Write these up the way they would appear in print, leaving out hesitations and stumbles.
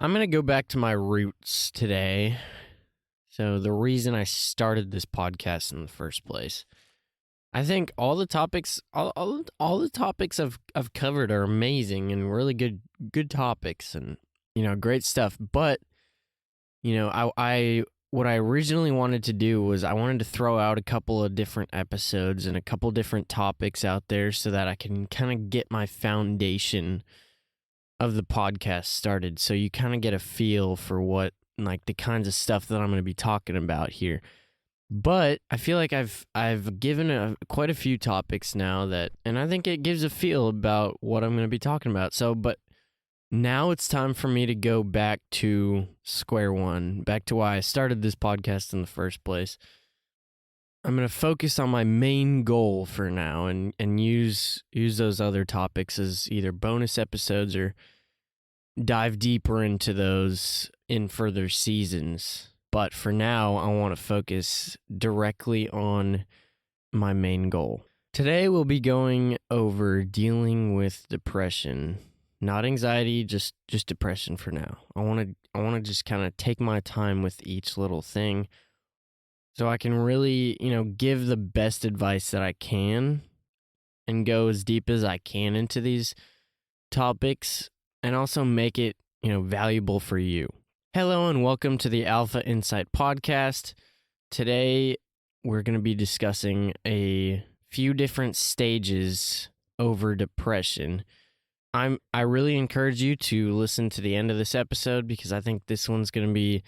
I'm going to go back to my roots today. So the reason I started this podcast in the first place. I think all the topics all the topics I've covered are amazing and really good topics and great stuff. But I what I originally wanted to do was I wanted to throw out a couple of different episodes and a couple different topics out there so that I can kind of get my foundation of the podcast started, so you kind of get a feel for what like the kinds of stuff that I'm going to be talking about here. But I feel like I've given quite a few topics now and I think it gives a feel about what I'm going to be talking about. But now it's time for me to go back to square one, back to why I started this podcast in the first place. I'm going to focus on my main goal for now and use those other topics as either bonus episodes or dive deeper into those in further seasons. But for now, I want to focus directly on my main goal. Today we'll be going over dealing with depression, not anxiety, just depression for now. I want to just kind of take my time with each little thing so I can really, give the best advice that I can and go as deep as I can into these topics and also make it, valuable for you. Hello and welcome to the Alpha Insight Podcast. Today, we're going to be discussing a few different stages over depression. I really encourage you to listen to the end of this episode because I think this one's going to be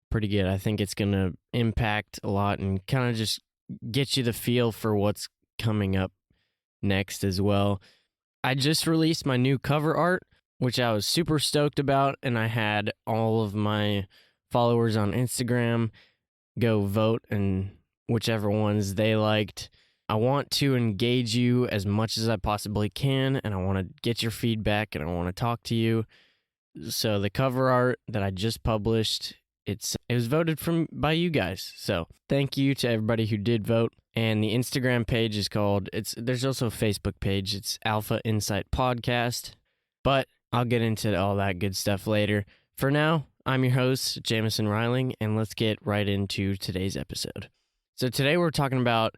pretty good. I think it's going to impact a lot and kind of just get you the feel for what's coming up next as well. I just released my new cover art, which I was super stoked about, and I had all of my followers on Instagram go vote and whichever ones they liked. I want to engage you as much as I possibly can, and I want to get your feedback, and I want to talk to you. So the cover art that I just published, it was voted by you guys. So thank you to everybody who did vote. And the Instagram page is there's also a Facebook page. It's Alpha Insight Podcast. But I'll get into all that good stuff later. For now, I'm your host, Jamison Reiling, and let's get right into today's episode. So today we're talking about,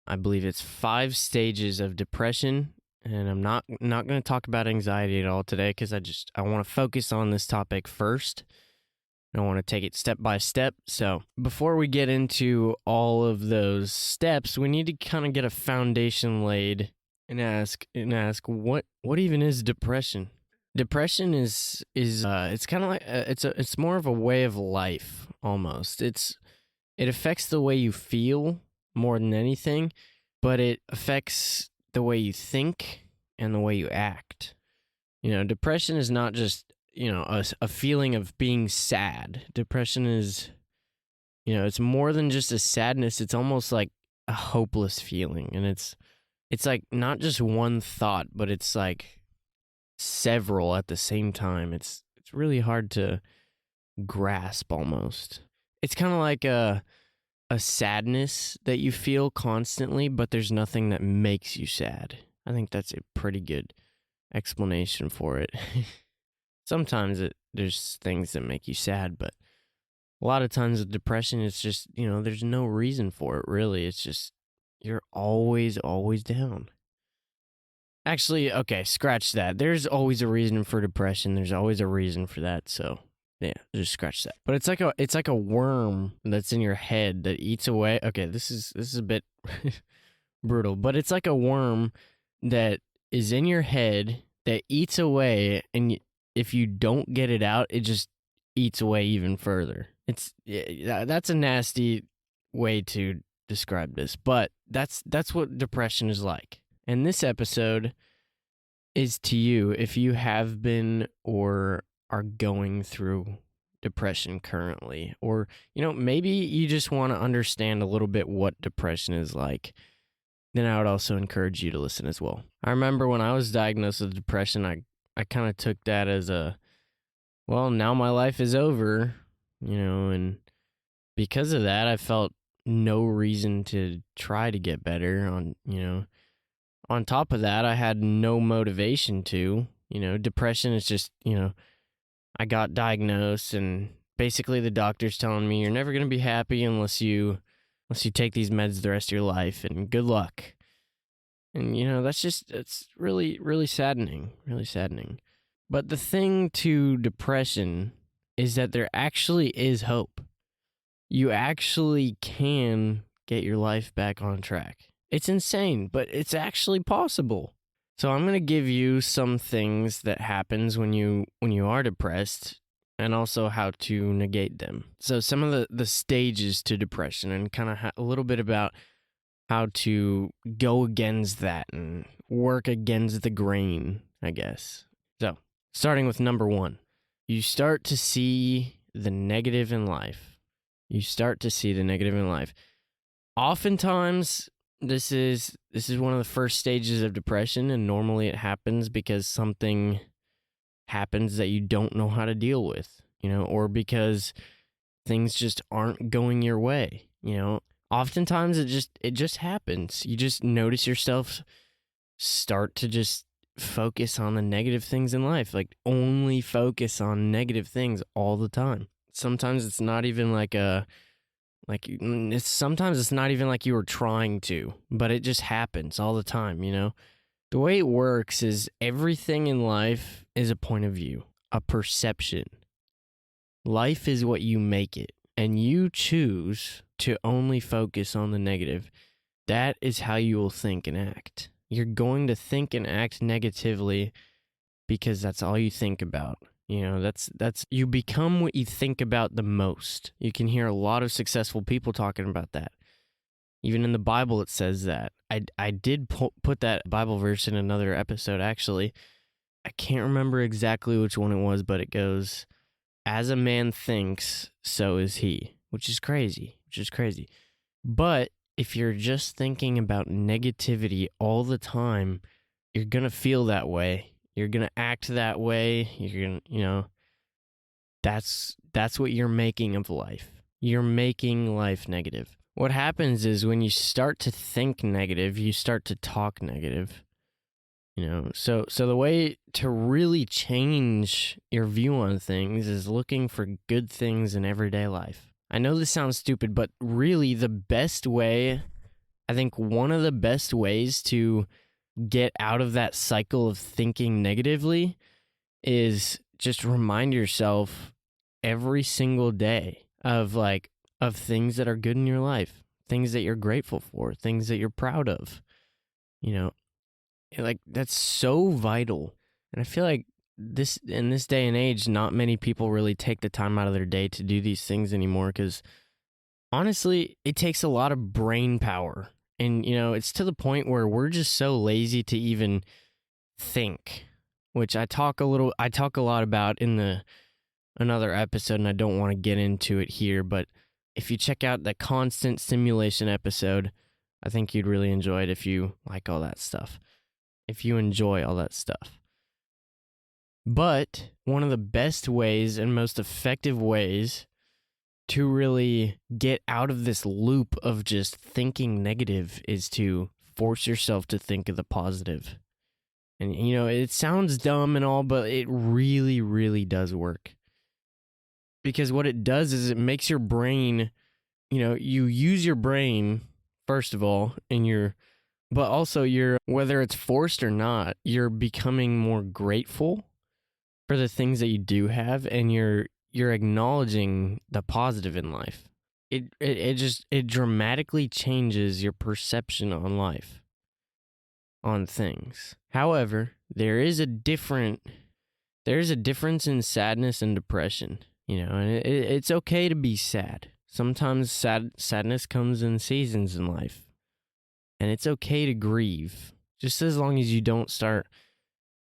I believe it's 5 stages of depression, and I'm not going to talk about anxiety at all today because I want to focus on this topic first. I want to take it step by step. So before we get into all of those steps, we need to kind of get a foundation laid and ask what even is depression? Depression is it's kind of like it's more of a way of life almost. It affects the way you feel more than anything, but it affects the way you think and the way you act. Depression is not just a feeling of being sad. Depression is it's more than just a sadness. It's almost like a hopeless feeling, and it's like not just one thought, but it's like several at the same time. It's really hard to grasp almost. It's kind of like a sadness that you feel constantly, but there's nothing that makes you sad. I think that's a pretty good explanation for it. Sometimes there's things that make you sad, but a lot of times with depression, it's just, there's no reason for it, really. It's just, you're always down. Actually, okay, scratch that. There's always a reason for depression. There's always a reason for that. So, yeah, just scratch that. But it's like a worm that's in your head that eats away. Okay, this is a bit brutal, but it's like a worm that is in your head that eats away, and if you don't get it out, it just eats away even further. That's a nasty way to describe this, but that's what depression is like. And this episode is to you if you have been or are going through depression currently, or maybe you just want to understand a little bit what depression is like. Then I would also encourage you to listen as well. I remember when I was diagnosed with depression, I kind of took that as now my life is over, and because of that, I felt no reason to try to get better. On top of that, I had no motivation to. Depression is just, I got diagnosed, and basically the doctor's telling me you're never going to be happy unless you take these meds the rest of your life, and good luck. And it's really, really saddening, really saddening. But the thing to depression is that there actually is hope. You actually can get your life back on track. It's insane, but it's actually possible. So I'm going to give you some things that happens when you are depressed, and also how to negate them. So some of the stages to depression, and kind of a little bit about how to go against that and work against the grain, I guess. So starting with number 1, you start to see the negative in life. Oftentimes, this is one of the first stages of depression, and normally it happens because something happens that you don't know how to deal with, or because things just aren't going your way, Oftentimes it just happens. You just notice yourself start to just focus on the negative things in life, like only focus on negative things all the time. Sometimes it's not even sometimes it's not even like you were trying to, but it just happens all the time, The way it works is everything in life is a point of view, a perception. Life is what you make it, and you choose to only focus on the negative. That is how you will think and act. You're going to think and act negatively because that's all you think about. That's you become what you think about the most. You can hear a lot of successful people talking about that. Even in the Bible, it says that. I did put that Bible verse in another episode, actually. I can't remember exactly which one it was, but it goes, "As a man thinks, so is he," which is crazy. But if you're just thinking about negativity all the time, you're going to feel that way. You're going to act that way. You're going to, that's what you're making of life. You're making life negative. What happens is when you start to think negative, you start to talk negative. So the way to really change your view on things is looking for good things in everyday life. I know this sounds stupid, but really the best way, I think one of the best ways to get out of that cycle of thinking negatively is just remind yourself every single day of things that are good in your life, things that you're grateful for, things that you're proud of. That's so vital. And I feel like in this day and age, not many people really take the time out of their day to do these things anymore, because honestly, it takes a lot of brain power. And, it's to the point where we're just so lazy to even think, which I talk a lot about in another episode, and I don't want to get into it here, but if you check out the constant stimulation episode, I think you'd really enjoy it if you like all that stuff. If you enjoy all that stuff. But one of the best ways and most effective ways to really get out of this loop of just thinking negative is to force yourself to think of the positive. And, it sounds dumb and all, but it really, really does work. Because what it does is it makes your brain, you use your brain, first of all, but also whether it's forced or not, you're becoming more grateful for the things that you do have, and you're acknowledging the positive in life. It dramatically changes your perception on life, on things. However, there is a difference in sadness and depression, and it's okay to be sad. Sometimes sadness comes in seasons in life. And it's okay to grieve, just as long as you don't start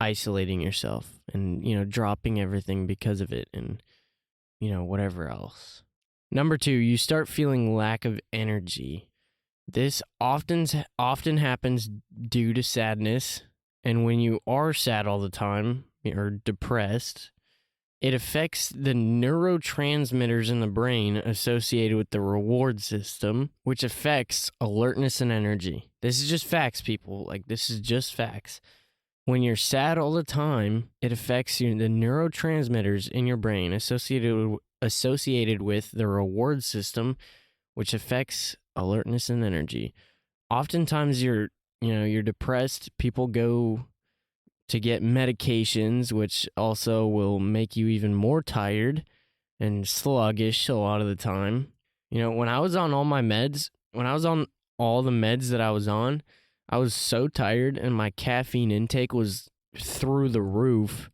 isolating yourself and, dropping everything because of it and, whatever else. Number 2, you start feeling lack of energy. This often happens due to sadness. And when you are sad all the time or depressed, it affects the neurotransmitters in the brain associated with the reward system, which affects alertness and energy. This is just facts, people. This is just facts. When you're sad all the time, it affects the neurotransmitters in your brain associated with the reward system, which affects alertness and energy. Oftentimes you're depressed, people go to get medications, which also will make you even more tired and sluggish a lot of the time. When I was on all my meds, when I was on all the meds that I was on, I was so tired and my caffeine intake was through the roof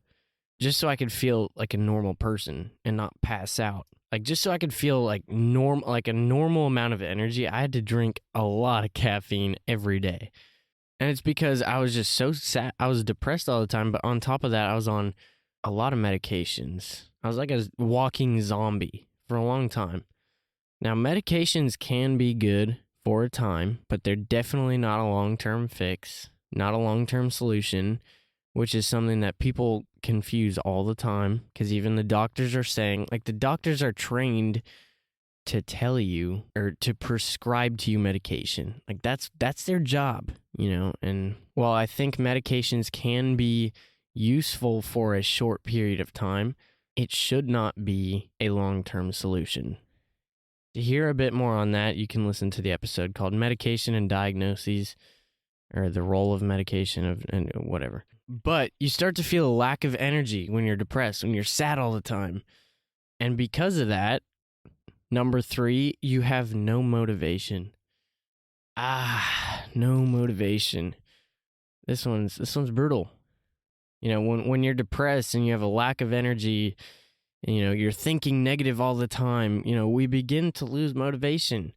just so I could feel like a normal person and not pass out. Like just so I could feel like a normal amount of energy, I had to drink a lot of caffeine every day. And it's because I was just so sad. I was depressed all the time, but on top of that, I was on a lot of medications. I was like a walking zombie for a long time. Now, medications can be good for a time, but they're definitely not a long-term fix, not a long-term solution, which is something that people confuse all the time, because even the doctors are saying, like, the doctors are trained to tell you or to prescribe to you medication. Like that's their job, and while I think medications can be useful for a short period of time, it should not be a long-term solution. To hear a bit more on that, you can listen to the episode called Medication and Diagnoses, or the role of medication and whatever. But you start to feel a lack of energy when you're depressed, when you're sad all the time. And because of that, number 3, you have no motivation. No motivation. This one's brutal. When you're depressed and you have a lack of energy, and, you're thinking negative all the time, we begin to lose motivation.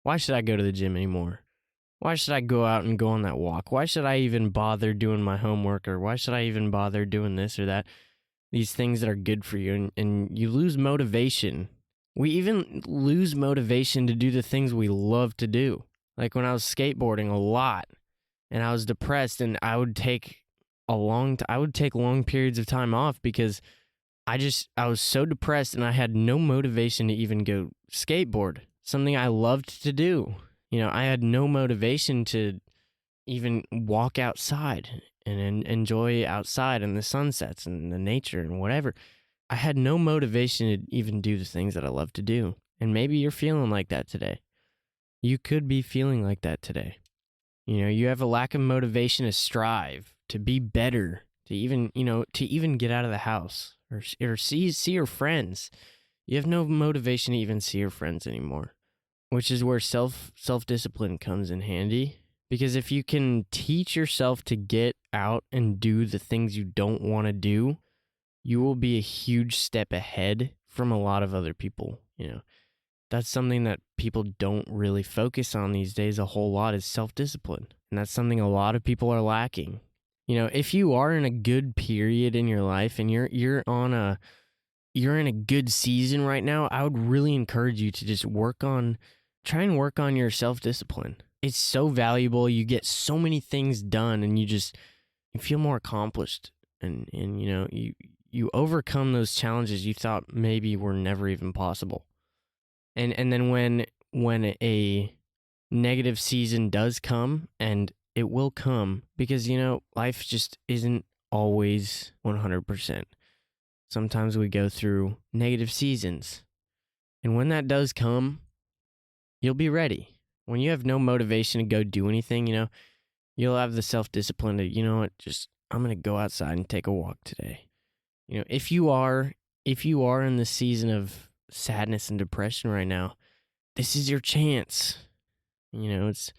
Why should I go to the gym anymore? Why should I go out and go on that walk? Why should I even bother doing my homework? Or why should I even bother doing this or that? These things that are good for you. And you lose motivation. We even lose motivation to do the things we love to do. Like when I was skateboarding a lot and I was depressed, and I would take long periods of time off because I was so depressed and I had no motivation to even go skateboard, something I loved to do. I had no motivation to even walk outside and enjoy outside and the sunsets and the nature and whatever. I had no motivation to even do the things that I love to do. And maybe you're feeling like that today. You could be feeling like that today. You have a lack of motivation to strive, to be better, to even get out of the house or see your friends. You have no motivation to even see your friends anymore, which is where self-discipline comes in handy. Because if you can teach yourself to get out and do the things you don't want to do, you will be a huge step ahead from a lot of other people. That's something that people don't really focus on these days a whole lot, is self-discipline. And that's something a lot of people are lacking. If you are in a good period in your life and you're in a good season right now, I would really encourage you to just try and work on your self-discipline. It's so valuable. You get so many things done and you feel more accomplished, and you overcome those challenges you thought maybe were never even possible. And then when a negative season does come, and it will come, because life just isn't always 100%. Sometimes we go through negative seasons. And when that does come, you'll be ready. When you have no motivation to go do anything, you'll have the self-discipline to, I'm going to go outside and take a walk today. If you are in the season of sadness and depression right now, this is your chance. It's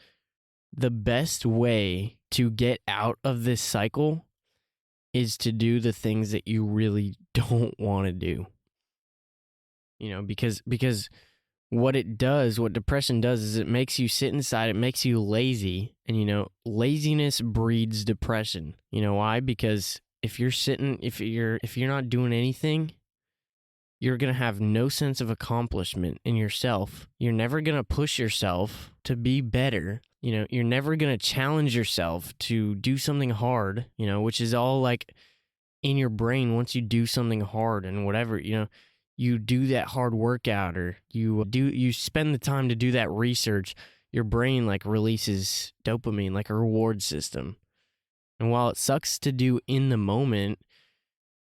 the best way to get out of this cycle is to do the things that you really don't want to do. Because what depression does is it makes you sit inside, it makes you lazy, and laziness breeds depression. You know why? Because if you're not doing anything, you're going to have no sense of accomplishment in yourself. You're never going to push yourself to be better. You're never going to challenge yourself to do something hard, which is all like in your brain. Once you do something hard and whatever, you do that hard workout, or you spend the time to do that research, your brain like releases dopamine, like a reward system. And while it sucks to do in the moment,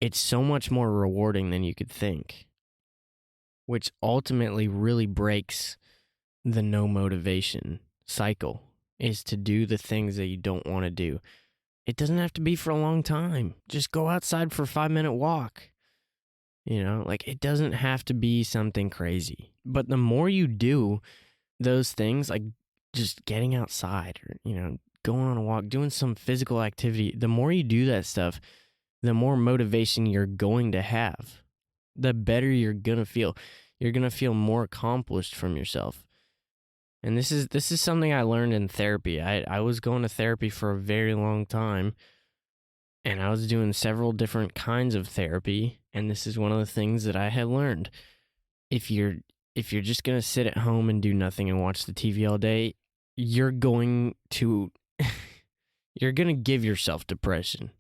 it's so much more rewarding than you could think, which ultimately really breaks the no motivation cycle, is to do the things that you don't want to do. It doesn't have to be for a long time. Just go outside for a 5-minute walk. Like, it doesn't have to be something crazy. But the more you do those things, like just getting outside or, going on a walk, doing some physical activity, the more you do that stuff, the more motivation you're going to have, the better you're going to feel. You're going to feel more accomplished from yourself. And this is something I learned in therapy. I was going to therapy for a very long time, and I was doing several different kinds of therapy, and this is one of the things that I had learned. If you're just going to sit at home and do nothing and watch the TV all day, you're going to give yourself depression.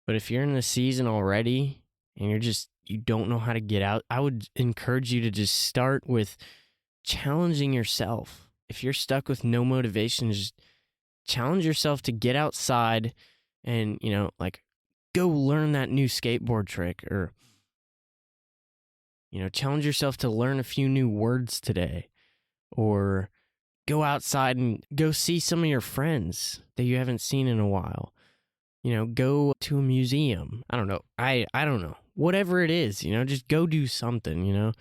But if you're in the season already and you don't know how to get out, I would encourage you to just start with challenging yourself. If you're stuck with no motivation, just challenge yourself to get outside and, like, go learn that new skateboard trick, or, challenge yourself to learn a few new words today, or go outside and go see some of your friends that you haven't seen in a while. Go to a museum. I don't know. I don't know. Whatever it is, just go do something,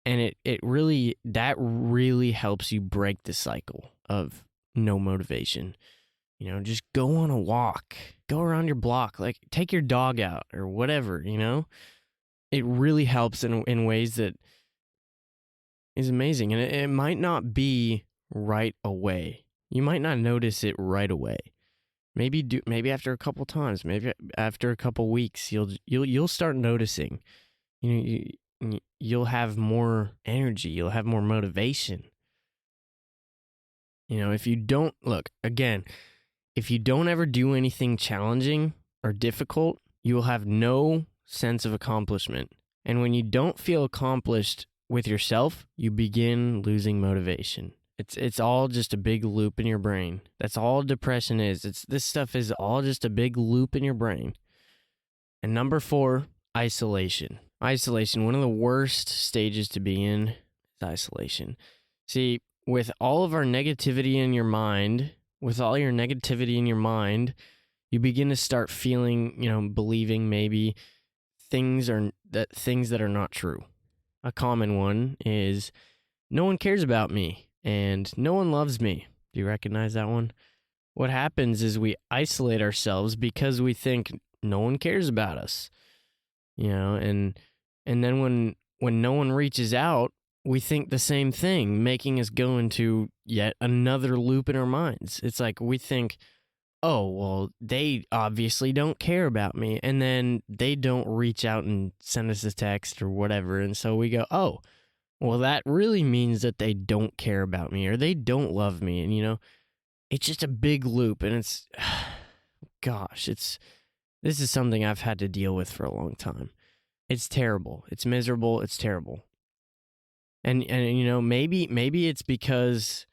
And it really helps you break the cycle of no motivation. Just go on a walk, go around your block, like take your dog out or whatever, It really helps in ways that is amazing. And it might not be right away. You might not notice it right away. Maybe after a couple times, maybe after a couple weeks, you'll start noticing. You'll have more energy, you'll have more motivation. If you don't if you don't ever do anything challenging or difficult, you will have no sense of accomplishment. And when you don't feel accomplished with yourself, you begin losing motivation. It's all just a big loop in your brain. That's all depression is. This stuff is all just a big loop in your brain. And number 4, isolation. Isolation, one of the worst stages to be in is isolation. See, with all of our negativity in your mind, you begin to start feeling, believing maybe things that are not true. A common one is, no one cares about me and no one loves me. Do you recognize that one? What happens is we isolate ourselves because we think no one cares about us. And then when no one reaches out, we think the same thing, making us go into yet another loop in our minds. It's like we think, oh, well, they obviously don't care about me. And then they don't reach out and send us a text or whatever. And so we go, oh, well, that really means that they don't care about me or they don't love me. And, it's just a big loop. And it's, gosh, this is something I've had to deal with for a long time. It's terrible. It's miserable. It's terrible. And maybe it's because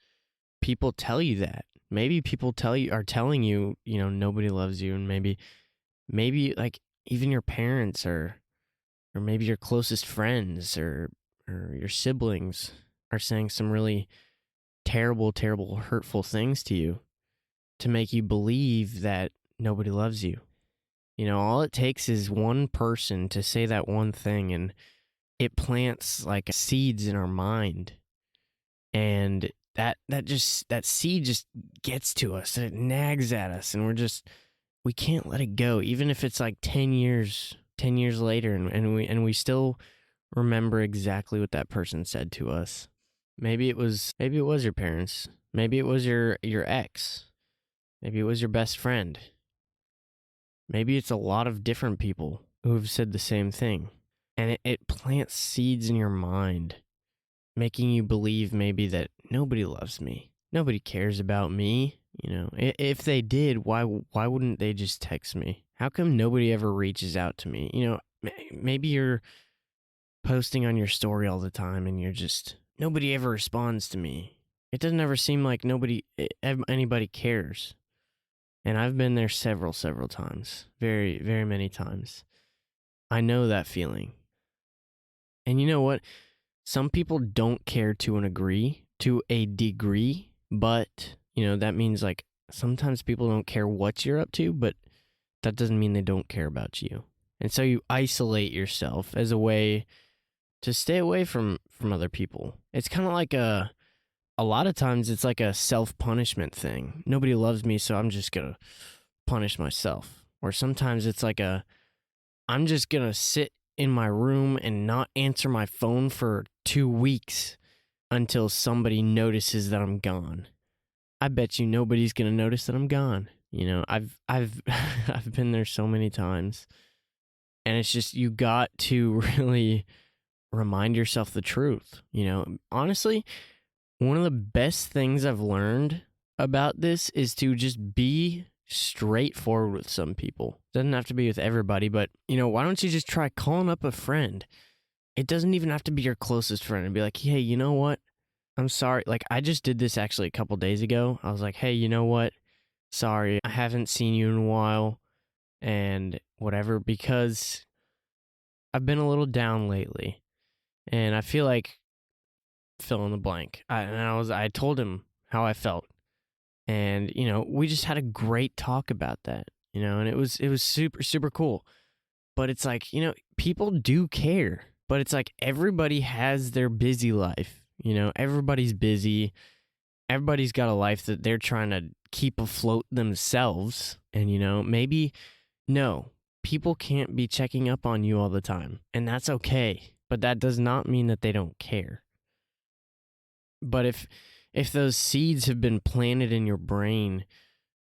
people tell you that. Maybe people are telling you, nobody loves you, and maybe like even your parents or maybe your closest friends or your siblings are saying some really terrible, terrible, hurtful things to you to make you believe that nobody loves you. All it takes is one person to say that one thing, and it plants like seeds in our mind. And that seed just gets to us, and it nags at us, and we can't let it go, even if it's like 10 years later, and we still remember exactly what that person said to us. Maybe it was your parents. Maybe it was your ex. Maybe it was your best friend. Maybe it's a lot of different people who have said the same thing. And it plants seeds in your mind, making you believe maybe that nobody loves me. Nobody cares about me. If they did, why wouldn't they just text me? How come nobody ever reaches out to me? Maybe you're posting on your story all the time and nobody ever responds to me. It doesn't ever seem like anybody cares. And I've been there several times. Very, very many times. I know that feeling. And you know what? Some people don't care to a degree, but, that means like sometimes people don't care what you're up to, but that doesn't mean they don't care about you. And so you isolate yourself as a way to stay away from other people. It's kind of like a lot of times it's like a self-punishment thing. Nobody loves me, so I'm just going to punish myself. Or sometimes it's like I'm just going to sit in my room and not answer my phone for 2 weeks until somebody notices that I'm gone. I bet you nobody's going to notice that I'm gone. I've I've been there so many times. And it's just, you got to really remind yourself the truth. Honestly, one of the best things I've learned about this is to just be straightforward with some people. Doesn't have to be with everybody, but, why don't you just try calling up a friend? It doesn't even have to be your closest friend, and be like, hey, you know what? I'm sorry. Like, I just did this actually a couple days ago. I was like, hey, you know what? Sorry, I haven't seen you in a while and whatever, because I've been a little down lately and I feel like fill in the blank. I told him how I felt, and we just had a great talk about that, and it was super, super cool. But it's like, people do care, but it's like everybody has their busy life. Everybody's busy. Everybody's got a life that they're trying to keep afloat themselves. And, maybe, no, people can't be checking up on you all the time. And that's okay. But that does not mean that they don't care. But if those seeds have been planted in your brain,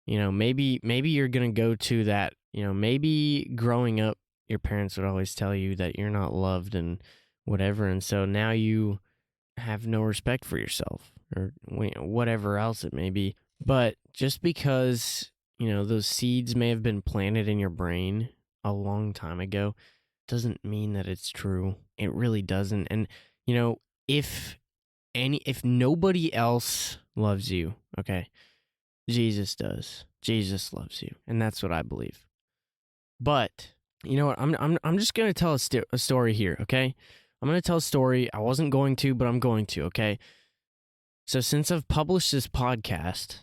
maybe you're going to go to that, maybe growing up, your parents would always tell you that you're not loved and whatever. And so now you have no respect for yourself, or whatever else it may be. But just because, those seeds may have been planted in your brain a long time ago doesn't mean that it's true. It really doesn't. And, if nobody else loves you, okay, Jesus does. Jesus loves you. And that's what I believe. But you know what? I'm just going to tell a story here, okay? I'm going to tell a story. I wasn't going to, but I'm going to, okay? So since I've published this podcast,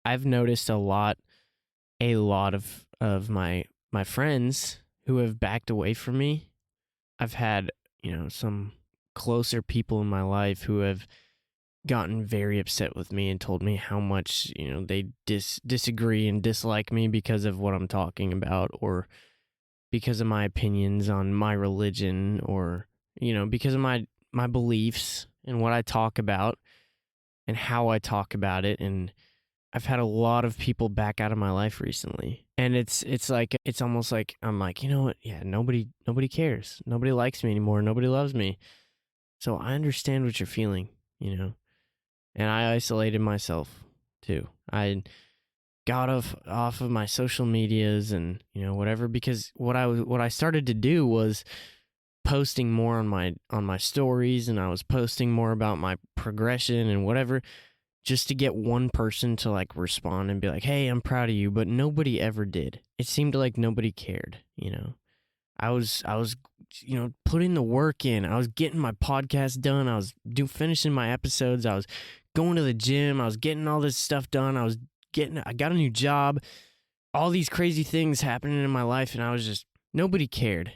I've noticed a lot of my friends who have backed away from me. I've had, some closer people in my life who have gotten very upset with me and told me how much, they disagree and dislike me because of what I'm talking about, or because of my opinions on my religion, or, because of my beliefs and what I talk about and how I talk about it. And I've had a lot of people back out of my life recently. And it's almost like, I'm like, you know what? Yeah, nobody cares. Nobody likes me anymore. Nobody loves me. So I understand what you're feeling, and I isolated myself too. I got off of my social medias and, whatever, because what I started to do was posting more on my stories, and I was posting more about my progression and whatever, just to get one person to like respond and be like, hey, I'm proud of you. But nobody ever did. It seemed like nobody cared. I was putting the work in. I was getting my podcast done. I was finishing my episodes. I was going to the gym. I was getting all this stuff done. I got a new job. All these crazy things happening in my life, and nobody cared.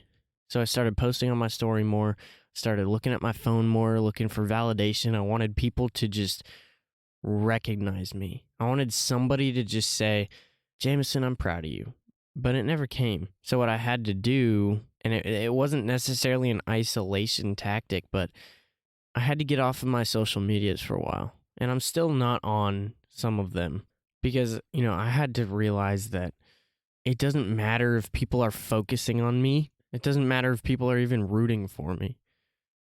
So I started posting on my story more, started looking at my phone more, looking for validation. I wanted people to just recognize me. I wanted somebody to just say, Jameson, I'm proud of you. But it never came. So what I had to do, and it wasn't necessarily an isolation tactic, but I had to get off of my social medias for a while. And I'm still not on some of them, because, I had to realize that it doesn't matter if people are focusing on me. It doesn't matter if people are even rooting for me.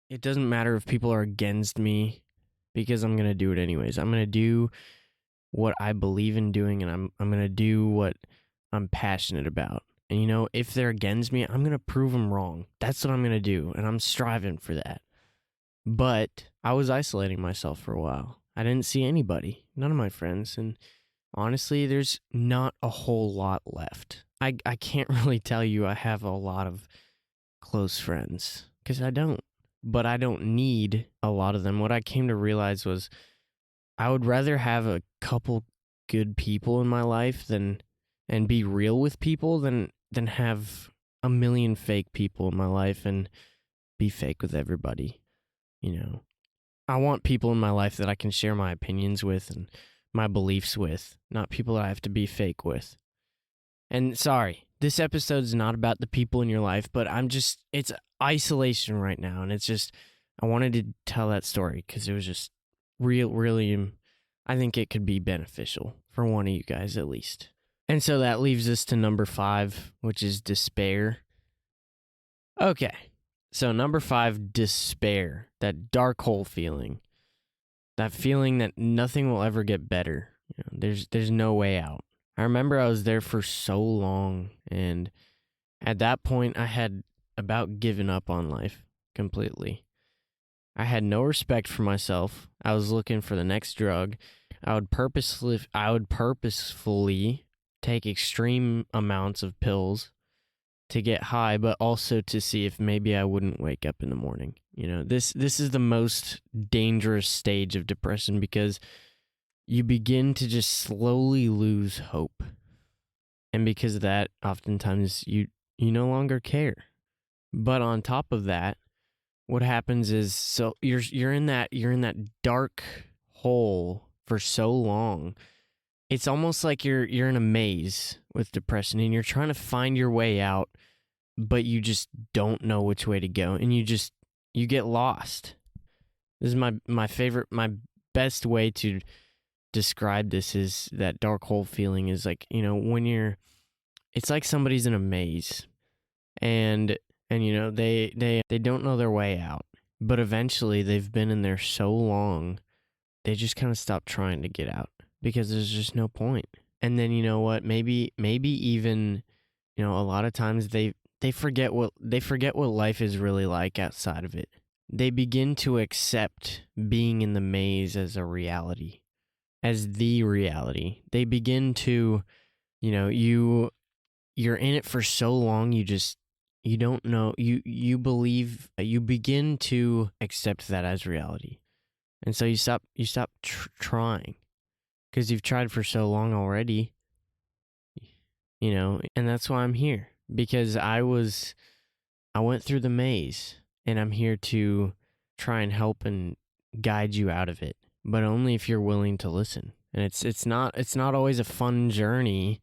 It doesn't matter if people are against me, because I'm going to do it anyways. I'm going to do what I believe in doing, and I'm going to do what I'm passionate about. And, if they're against me, I'm going to prove them wrong. That's what I'm going to do, and I'm striving for that. But I was isolating myself for a while. I didn't see anybody, none of my friends, and honestly, there's not a whole lot left. I can't really tell you I have a lot of close friends because I don't, but I don't need a lot of them. What I came to realize was I would rather have a couple good people in my life than and be real with people than have a million fake people in my life and be fake with everybody. You know, I want people in my life that I can share my opinions with and my beliefs with, not people that I have to be fake with. And sorry, this episode's not about the people in your life, but it's isolation right now. And it's just, I wanted to tell that story because it was just really, I think it could be beneficial for one of you guys at least. And so that leaves us to number 5, which is despair. Okay. So number 5, despair, that dark hole feeling, that feeling that nothing will ever get better. There's no way out. I remember I was there for so long, and at that point, I had about given up on life completely. I had no respect for myself. I was looking for the next drug. I would purposefully take extreme amounts of pills to get high, but also to see if maybe I wouldn't wake up in the morning. This is the most dangerous stage of depression because you begin to just slowly lose hope. And because of that, oftentimes you no longer care. But on top of that, what happens is so you're in that dark hole for so long. It's almost like you're in a maze with depression and you're trying to find your way out, but you just don't know which way to go and you get lost. This is my best way to describe this is that dark hole feeling is like, when it's like somebody's in a maze and they don't know their way out, but eventually they've been in there so long, they just kind of stop trying to get out because there's just no point. And then, you know what, maybe even, a lot of times they forget what life is really like outside of it. They begin to accept being in the maze as a reality. As the reality. They begin to, you're in it for so long, you don't know, you believe, you begin to accept that as reality. And so you stop trying because you've tried for so long already, and that's why I'm here, because I went through the maze and I'm here to try and help and guide you out of it. But only if you're willing to listen. And it's not always a fun journey.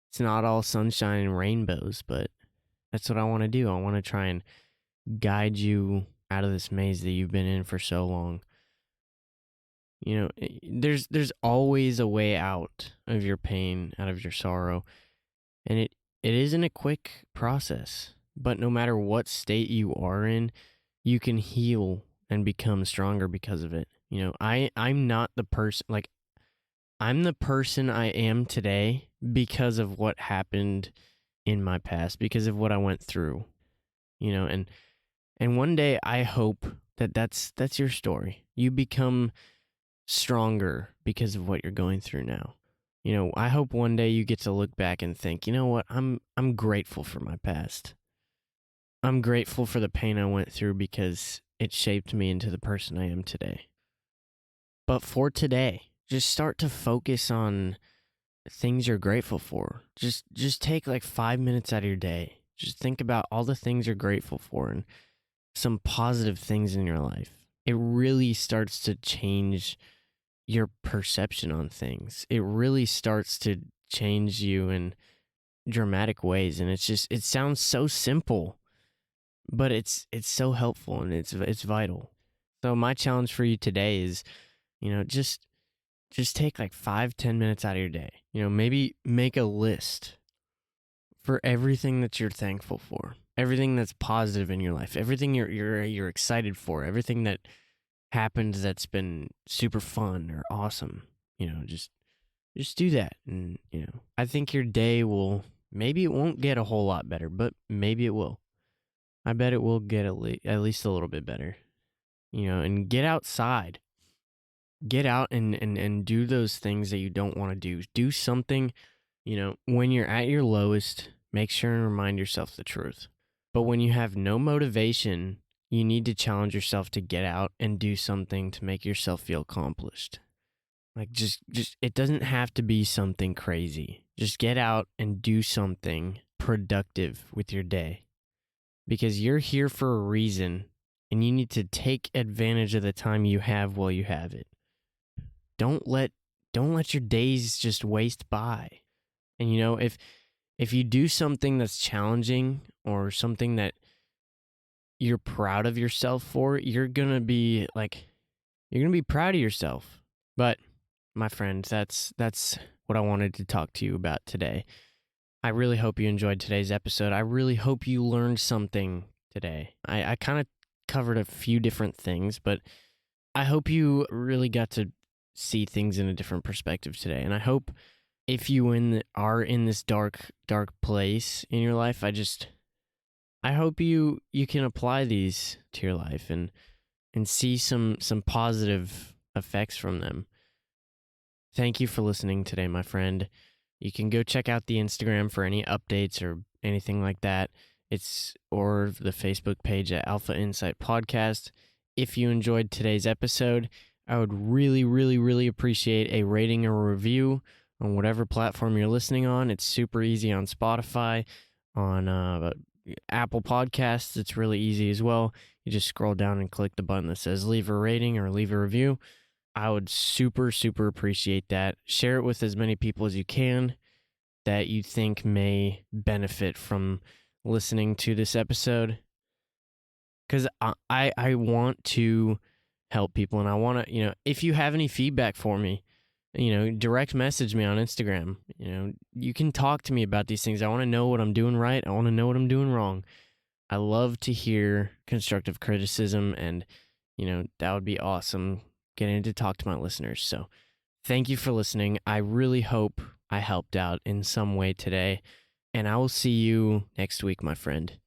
It's not all sunshine and rainbows, but that's what I want to do. I want to try and guide you out of this maze that you've been in for so long. There's always a way out of your pain, out of your sorrow. And it isn't a quick process, but no matter what state you are in, you can heal and become stronger because of it. I'm not the person, I'm the person I am today because of what happened in my past, because of what I went through, and one day I hope that's your story. You become stronger because of what you're going through now. I hope one day you get to look back and think, you know what, I'm grateful for my past. I'm grateful for the pain I went through because it shaped me into the person I am today. But for today, just start to focus on things you're grateful for. Just take 5 minutes out of your day. Just think about all the things you're grateful for and some positive things in your life. It really starts to change your perception on things. It really starts to change you in dramatic ways. And it sounds so simple, but it's so helpful and it's vital. So my challenge for you today is, just take 5-10 minutes out of your day. Maybe make a list for everything that you're thankful for, everything that's positive in your life, everything you're excited for, everything that happened that's been super fun or awesome. Just do that, and I think your day maybe it won't get a whole lot better, but maybe it will. I bet it will get at least a little bit better. And get outside. get out and do those things that you don't want to do. Do something, when you're at your lowest, make sure and remind yourself the truth. But when you have no motivation, you need to challenge yourself to get out and do something to make yourself feel accomplished. Like just it doesn't have to be something crazy. Just get out and do something productive with your day. Because you're here for a reason and you need to take advantage of the time you have while you have it. Don't let your days just waste by. And if you do something that's challenging or something that you're proud of yourself for, you're going to be proud of yourself. But my friend, that's what I wanted to talk to you about today. I really hope you enjoyed today's episode. I really hope you learned something today. I kind of covered a few different things, but I hope you really got to see things in a different perspective today. And I hope if you are in this dark place in your life, I hope you can apply these to your life and see some positive effects from them. Thank you for listening today, my friend. You can go check out the Instagram for any updates or anything like that. Or the Facebook page at Alpha Insight Podcast. If you enjoyed today's episode, I would really, really, really appreciate a rating or review on whatever platform you're listening on. It's super easy on Spotify, on Apple Podcasts. It's really easy as well. You just scroll down and click the button that says leave a rating or leave a review. I would super, super appreciate that. Share it with as many people as you can that you think may benefit from listening to this episode. Because I want to help people, and I want to, if you have any feedback for me, direct message me on Instagram. You can talk to me about these things. I want to know what I'm doing right. I want to know what I'm doing wrong. I love to hear constructive criticism, and, that would be awesome getting to talk to my listeners. So thank you for listening. I really hope I helped out in some way today, and I will see you next week, my friend.